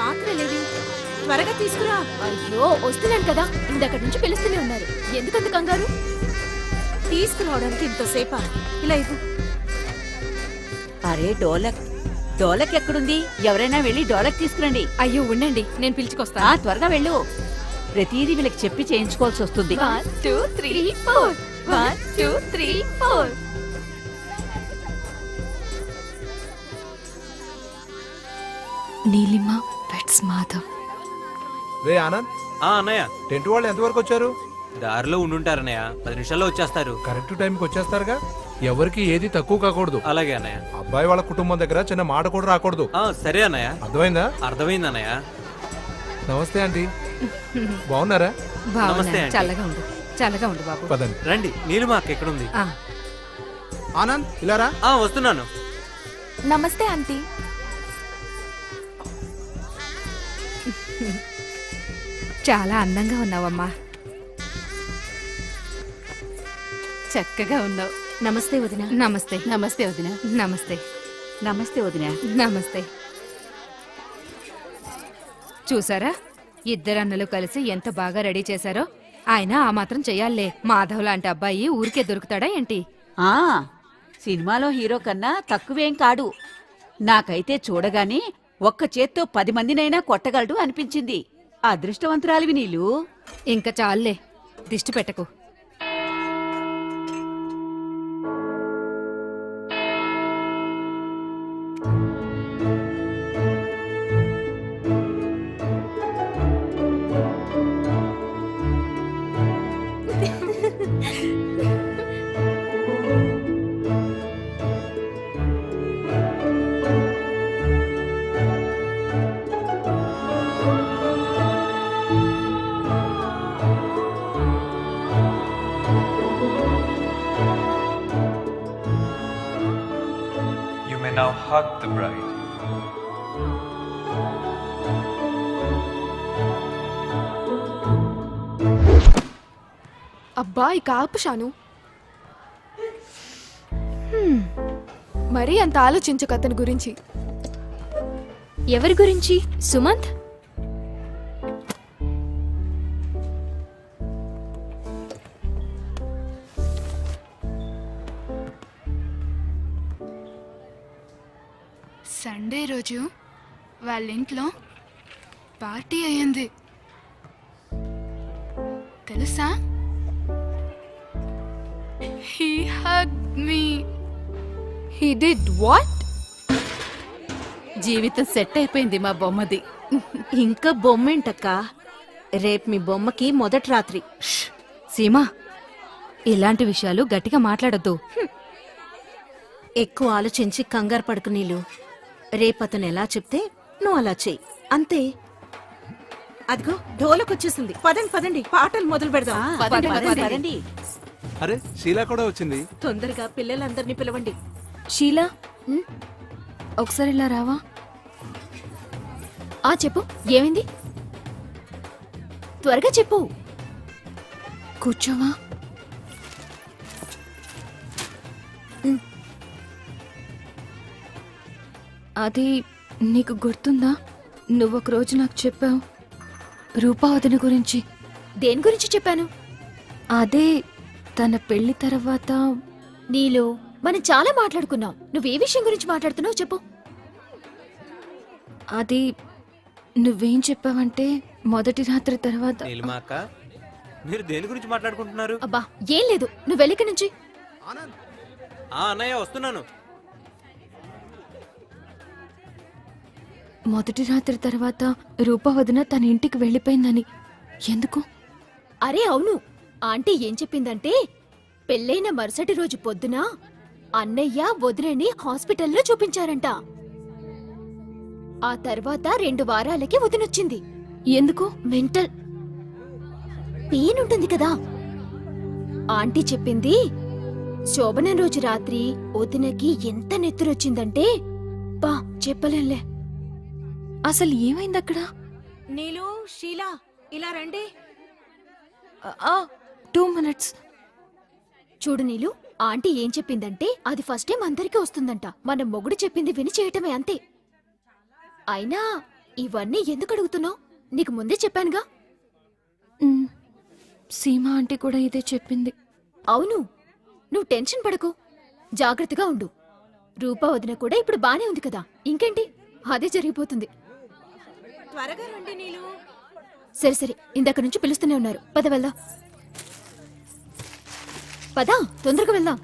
పాత్రలేవి? త్వరగా తీసుకురా. అయ్యో వస్తున్నాను కదా, ఇందక్కడి నుంచి పిలుస్తూనే ఉన్నారు. ఎందుకంత కంగారు? తీసుకురావడానికి ఇంతసేపా? ఇలా ఇవ్వు. అరే డోలక్, డోలక్ ఎక్కడుంది? ఎవరైనా వెళ్ళి డోలక్ తీసుకురండి. అయ్యో ఉండండి, నేను పిలుచుకొస్తా. త్వరగా వెళ్ళు. ప్రతిదీ వీళ్ళకి చెప్పి చేయించుకోవాల్సి వస్తుంది. 1 2 3 4 1 2 3 4. నీలిమ పెట్స్ మాధవ్. రే ఆనంద్, అన్నయ్య టెంట్ వాళ్ళు ఎంతవరకు వచ్చారు? దారిలో ఉండుంటారన్నయ్య, 10 నిమిషాల్లో వచ్చేస్తారు. కరెక్ట్ టైంకి వచ్చేస్తారుగా. ఎవరికి ఏది తక్కువ కాకూడదు. అలాగే అన్నయ్య. అబ్బాయి వాళ్ళ కుటుంబం దగ్గర చిన్న మాట కూడా రాకూడదు. సరే అన్నయ్య. అర్థమైందా? అర్థమైంది అన్నయ్య. నమస్తే ఆంటీ, బాగున్నారా? నమస్తే ఆంటీ. చల్లగా ఉండు, చల్లగా ఉండు బాబు. పదండి. రండి, నీలిమ అక్క ఎక్కడుంది? ఆనంద్ ఇలా రా. వస్తున్నాను. నమస్తే ఆంటీ. చాలా అందంగా ఉన్నావమ్మా. చక్కగా ఉన్నావు. నమస్తే వదిన. నమస్తే. నమస్తే వదిన. నమస్తే. నమస్తే వదినా. నమస్తే. చూసారా, ఇద్దరు అన్నలు కలిసి ఎంత బాగా రెడీ చేశారో. ఆయన ఆ మాత్రం చెయ్యాలే. మాధవ్ లాంటి అబ్బాయి ఊరికే దొరుకుతాడా ఏంటి? ఆ సినిమాలో హీరో కన్నా తక్కువేం కాడు. నాకైతే చూడగానే ఒక్క చేత్తో 10 మందినైనా కొట్టగలడు అనిపించింది. అదృష్టవంతురాలివి నీలు. ఇంకా చాలులే, దిష్టి పెట్టకు. You may now hug the bride. అబ్బా ఇక ఆపు షాను. మరీ అంత ఆలోచించకు అతని గురించి. ఎవరి గురించి? సుమంత్? సండే రోజు వాళ్ళ ఇంట్లో పార్టీ అయ్యింది తెలుసా? He hugged me. He did what? జీవితం సెట్ అయిపోయింది మా బొమ్మది. ఇంకా బొమ్మేంటక్క? రేపు మీ బొమ్మకి మొదటి రాత్రి. సీమా, ఇలాంటి విషయాలు గట్టిగా మాట్లాడొద్దు. ఎక్కువ ఆలోచించి కంగారు పడుకు నీళ్ళు. రేపు అతను ఎలా చెప్తే నువ్వు అలా చెయ్యి, అంతే. అదిగో ఢోలకొచ్చేసింది. పదండి పదండి, పాటలు మొదలు పెడదాం. పదండి, పదండి, పదండి. అరే శీలా కూడా వచ్చింది. తొందరగా పిల్లలందరినీ పిలవండి. షీలా, ఒకసారి ఇలా రావా? చెప్పు, ఏమైంది? త్వరగా చెప్పు. కూర్చోవా? అది నీకు గుర్తుందా? నువ్వొక రోజు నాకు చెప్పావు రూపావతిని గురించి. దేని గురించి చెప్పాను? అదే తన పెళ్లి తర్వాత. నీలో మనం చాలా మాట్లాడుకున్నాం. నువ్వు ఏ విషయం గురించి మాట్లాడుతున్నావు చెప్పు. అది నువ్వేం చెప్పావంటే మొదటి రాత్రి తర్వాత. నీలిమ అక్క, మీరు దేని గురించి మాట్లాడుకుంటున్నారు? అబ్బా ఏం లేదు, నువ్వు వెళ్ళిక నుంచి. అన్నయ్య వస్తున్నాను. మొదటి రాత్రి తర్వాత రూపవదిన తన ఇంటికి వెళ్ళిపోయిందని. ఎందుకు? అరే అవును, ఆంటీ ఏం చెప్పిందంటే పెళ్ళైన మరుసటి రోజు పొద్దున అన్నయ్య వదినని హాస్పిటల్లో చూపించారంట. ఆ తర్వాత 2 వారాలకి వదినొచ్చింది. ఎందుకు? మెంటల్ పెయిన్ ఉంటుంది కదా. ఆంటీ చెప్పింది శోభనం రోజు రాత్రి వదినకి ఎంత నెత్తురొచ్చిందంటే బా చెప్పలేంలే. అసలు ఏమైంది అక్కడ? నీలు, షీలా ఇలా రండి. 2 minutes. చూడు నీలు, ఆంటీ ఏం చెప్పిందంటే అది ఫస్ట్ టైం అందరికీ వస్తుందంట. మన మొగుడు చెప్పింది విని చేయటమే, అంతే. అయినా ఇవన్నీ ఎందుకు అడుగుతున్నావు? నీకు ముందే చెప్పానుగా. సీమా ఆంటీ కూడా ఇదే చెప్పింది. అవును, నువ్వు టెన్షన్ పడకు, జాగ్రత్తగా ఉండు. రూపా వదిన కూడా ఇప్పుడు బానే ఉంది కదా, ఇంకేంటి, అదే జరిగిపోతుంది. త్వరగా రండి నీలు. సరే సరే, ఇందాక నుంచి పిలుస్తూనే ఉన్నారు, పద వెళ్దాం. పద, తొందరగా వెళ్దాం.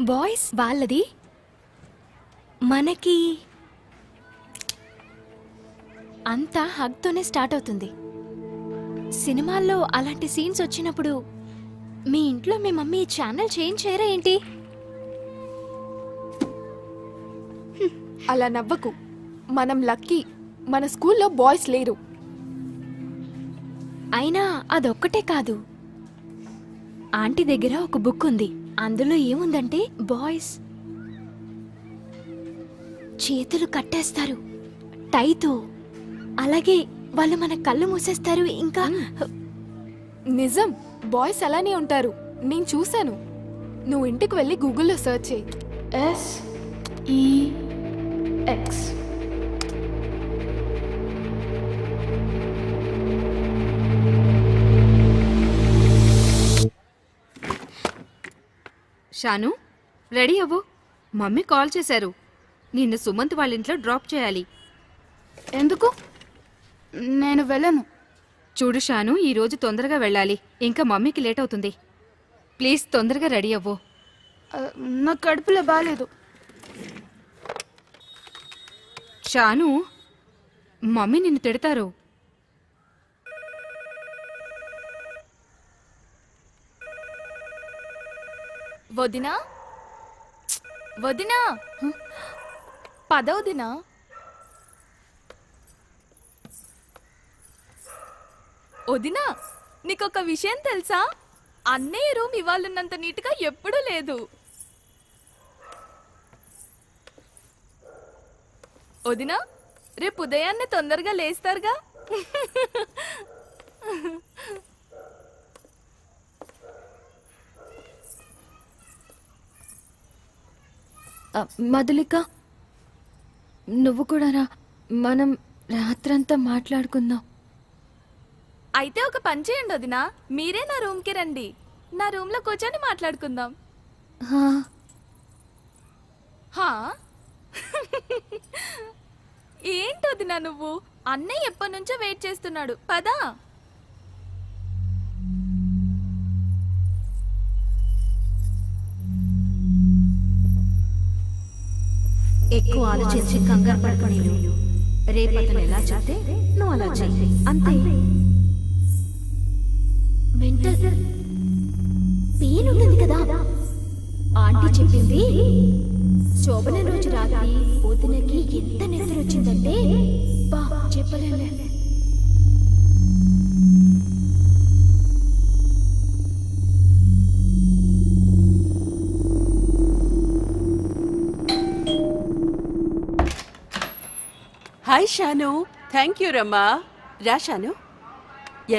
బాయ్స్ వాళ్ళది, మనకి అంతా హగ్తోనే స్టార్ట్ అవుతుంది. సినిమాల్లో అలాంటి సీన్స్ వచ్చినప్పుడు మీ ఇంట్లో మీ మమ్మీ ఛానల్ చేంజ్ చేయరా ఏంటి? అలా నవ్వకు. మనం లక్కీ, మన స్కూల్లో బాయ్స్ లేరు. అయినా అదొక్కటే కాదు, ఆంటీ దగ్గర ఒక బుక్ ఉంది. అందులో ఏముందంటే బాయ్స్ చేతులు కట్టేస్తారు టైతో, అలాగే వాళ్ళు మన కళ్ళు మూసేస్తారు. ఇంకా నిజం, బాయ్స్ అలానే ఉంటారు. నేను చూశాను. నువ్వు ఇంటికి వెళ్ళి గూగుల్లో సెర్చ్ చేయి. SEX. షాను, రెడీ అవ్వు. మమ్మీ కాల్ చేశారు. నిన్ను సుమంత్ వాళ్ళ ఇంట్లో డ్రాప్ చేయాలి. ఎందుకు? నేను వెళ్ళను. చూడు షాను, ఈ రోజు తొందరగా వెళ్ళాలి, ఇంకా మమ్మీకి లేట్ అవుతుంది. ప్లీజ్ తొందరగా రెడీ అవ్వు. నా కడుపులో బాగాలేదు. షాను, మమ్మీ నిన్ను తిడతారు. వదినా, వదినా, పద వదినా. వదినా, నీకొక విషయం తెలుసా? అన్నయ్య రూమ్ ఇవాళన్నంత నీట్గా ఎప్పుడూ లేదు. వదినా, రేపు ఉదయాన్నే తొందరగా లేస్తారుగా? మధులిక, నువ్వు కూడా రా, మనం రాత్రంతా మాట్లాడుకుందాం. అయితే ఒక పని చేయండి వదినా, మీరే నా రూమ్కి రండి. నా రూమ్లో కూర్చొని మాట్లాడుకుందాం. హా, హా? ఏంటి వదినా నువ్వు? అన్నయ్య ఎప్పటి నుంచో వెయిట్ చేస్తున్నాడు, పదా. ఎక్కువ ఆలోచించి కంగారు పడకు నీలు. రేపతను ఎలా చెప్తే నువ్వు అలా చెయ్యి, అంతే. మెంటల్ పెయిన్ ఉంటుంది కదా, ఆంటీ చెప్పింది. శోభన రోజు రాత్రి వదినకి ఎంత నిద్ర వచ్చిందంటే బా చెప్పలేలే. హాయ్ షాను, థ్యాంక్ యూ రమ్మా. రా షాను,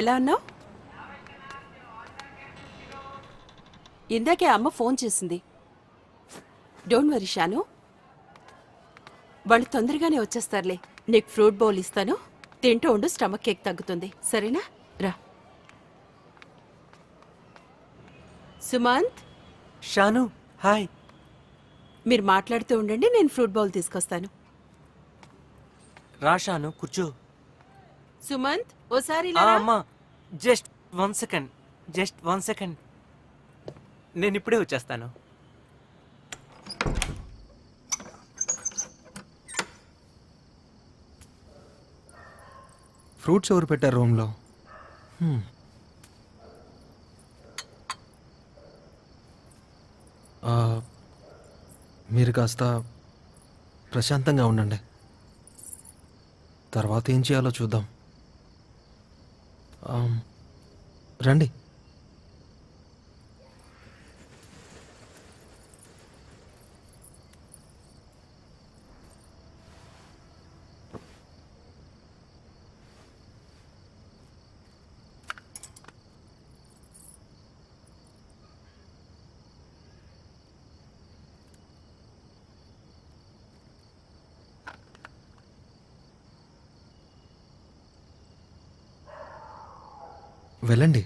ఎలా ఉన్నావు? ఇందాకే అమ్మ ఫోన్ చేసింది. డోంట్ వరీ షాను, వాళ్ళు తొందరగానే వచ్చేస్తారులే. నీకు ఫ్రూట్ బౌల్ ఇస్తాను, తింటూ ఉండు, స్టమక్ కేక్ తగ్గుతుంది, సరేనా? రా. సుమంత్, షాను, హాయ్. మీరు మాట్లాడుతూ ఉండండి, నేను ఫ్రూట్ బౌల్ తీసుకొస్తాను. రా షాను, కూర్చో. సుమంత్, ఓసారి ఆ, అమ్మా, జస్ట్ 1 సెకండ్, జస్ట్ 1 సెకండ్. నేను ఇప్పుడే వచ్చేస్తాను. ఫ్రూట్స్ ఎవరు పెట్టారు రూమ్లో? మీరు కాస్త ప్రశాంతంగా ఉండండి, తర్వాత ఏం చేయాలో చూద్దాం. రండి. వెళ్ళండి.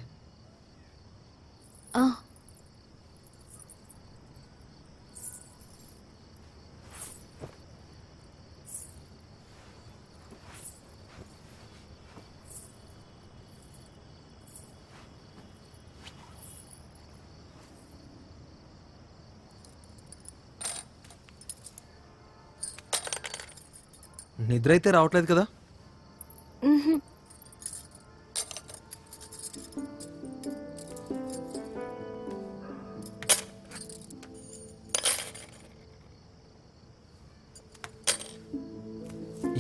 ఆ, నిద్ర అయితే రావట్లేదు కదా?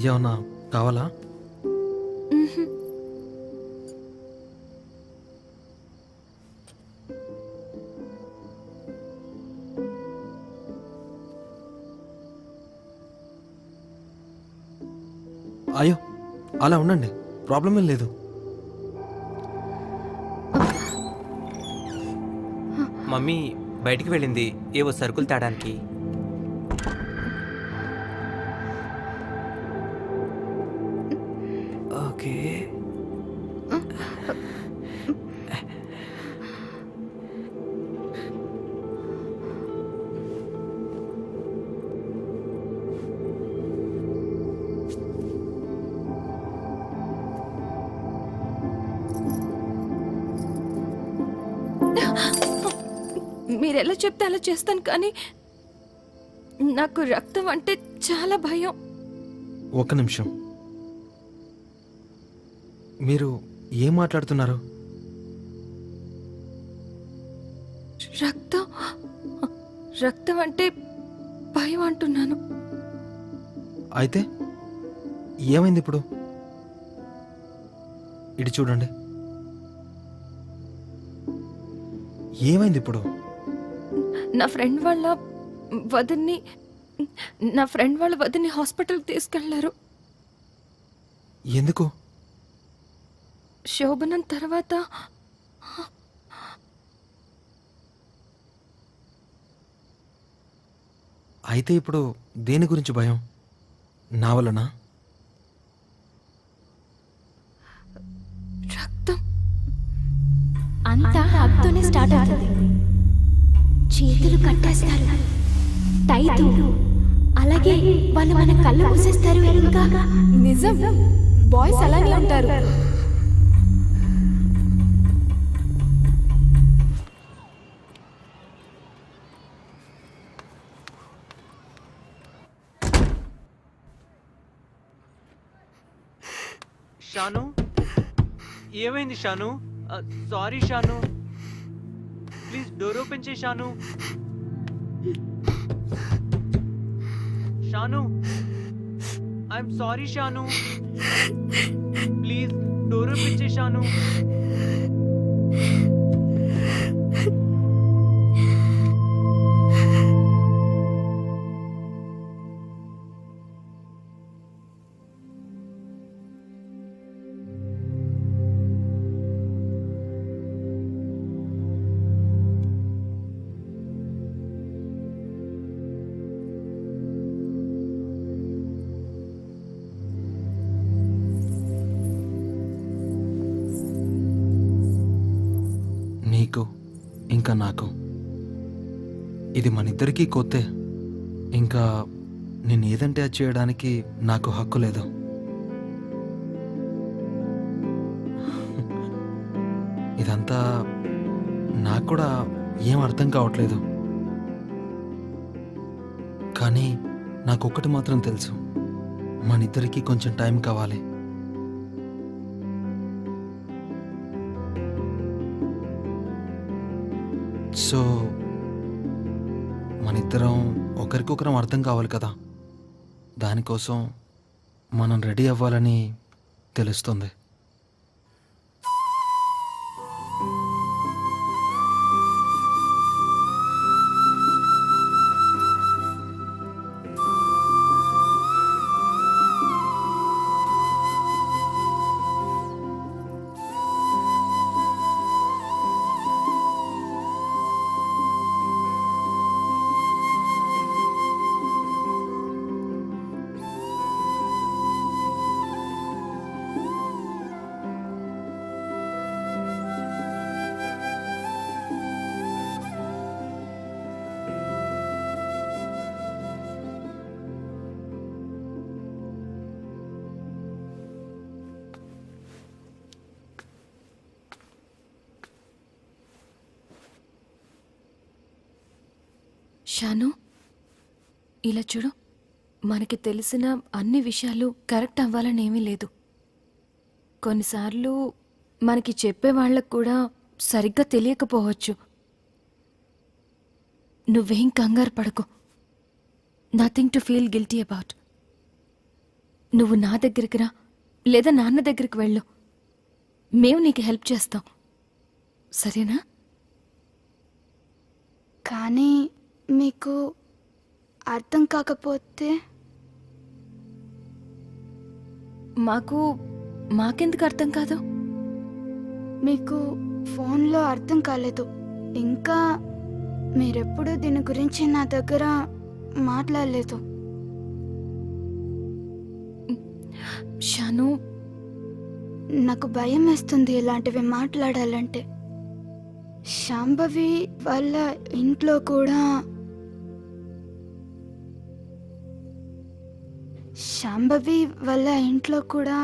ఏమన్నా కావాలా? అయ్యో, అలా ఉండండి, ప్రాబ్లం ఏం లేదు. మమ్మీ బయటికి వెళ్ళింది ఏవో సరుకులు తేడానికి. ఓకే. మీరెలా చెప్తే అలా చేస్తాను, కానీ నాకు రక్తం అంటే చాలా భయం. ఒక్క నిమిషం, మీరు ఏం మాట్లాడుతున్నారు? రక్తం రక్తం అంటే భయం అంటున్నాను. అయితే ఏమైంది ఇప్పుడు? ఇటు చూడండి. ఏమైంది ఇప్పుడు? నా ఫ్రెండ్ వాళ్ళ వదిన్ని హాస్పిటల్కి తీసుకెళ్లారు. ఎందుకు? శోభనం తర్వాత అయితే ఇప్పుడు దేని గురించి భయం? నా వలన? రక్తం అంతా హగ్తోనే స్టార్ట్ అవుతుంది. చేతులు కట్టేస్తారు, టైతు, అలాగే వాళ్ళు మన కళ్ళు మూసేస్తారు. ఇంకా నిజం, బాయ్స్ అలానే ఉంటారు. షాను, ఏమైంది షాను? Sorry Shanu, please door open చేయి Shanu. Shanu, I'm sorry Shanu, please door open చేయి షాను. నీకు ఇంకా నాకు ఇది మనిద్దరికీ కొత్తే. ఇంకా నేను ఏదంటే అది చేయడానికి నాకు హక్కు లేదు. ఇదంతా నాకు కూడా ఏం అర్థం కావట్లేదు. కానీ నాకొక్కటి మాత్రం తెలుసు, మనిద్దరికీ కొంచెం టైం కావాలి. సో మనిద్దరం ఒకరికొకరం అర్థం కావాలి కదా, దానికోసం మనం రెడీ అవ్వాలని తెలుస్తుంది. షాను ఇలా చూడు, మనకి తెలిసిన అన్ని విషయాలు కరెక్ట్ అవ్వాలని ఏమీ లేదు. కొన్నిసార్లు మనకి చెప్పే వాళ్ళకు కూడా సరిగ్గా తెలియకపోవచ్చు. నువ్వేం కంగారు పడకు. Nothing to feel guilty about. నువ్వు నా దగ్గరికి రా, లేదా నాన్న దగ్గరికి వెళ్ళు. మేము నీకు హెల్ప్ చేస్తాం, సరేనా? కానీ మీకు అర్థం కాకపోతే? మాకెందుకు అర్థం కాదు? మీకు ఫోన్లో అర్థం కాలేదు, ఇంకా మీరెప్పుడు దీని గురించి నా దగ్గర మాట్లాడలేదు. షాను, నాకు భయం వేస్తుంది ఇలాంటివి మాట్లాడాలంటే. శాంభవి వాళ్ళ ఇంట్లో కూడా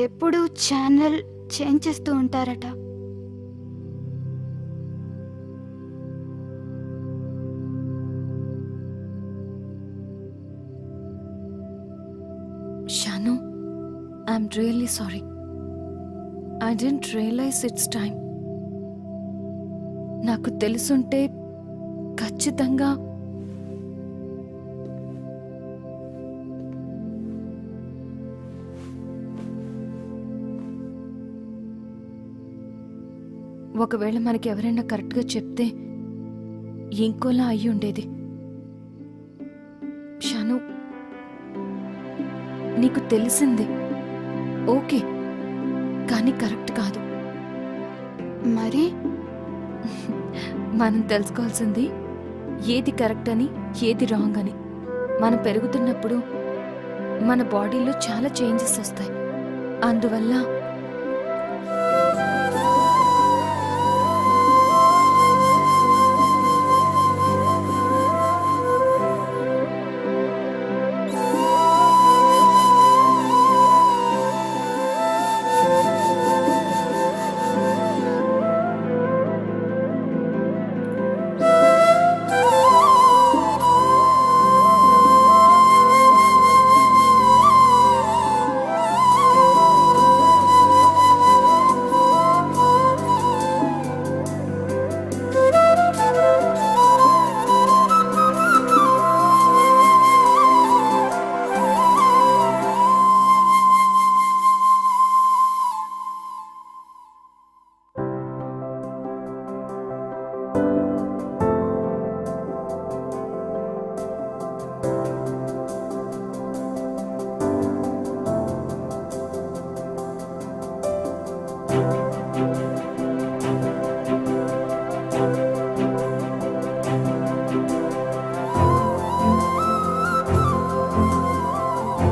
ఎప్పుడూ ఛానల్ చేంజ్ చేస్తూ ఉంటారట. Shanu, I'm really sorry. I didn't realise it's time. నాకు తెలుసుంటే ఖచ్చితంగా ఒకవేళ మనకి ఎవరైనా కరెక్ట్గా చెప్తే ఇంకోలా అయ్యి ఉండేది. షాను, నీకు తెలిసింది ఓకే, కానీ కరెక్ట్ కాదు. మరి మనం తెలుసుకోవాల్సింది ఏది కరెక్ట్ అని, ఏది రాంగ్ అని. మనం పెరుగుతున్నప్పుడు మన బాడీలో చాలా చేంజెస్ వస్తాయి. అందువల్ల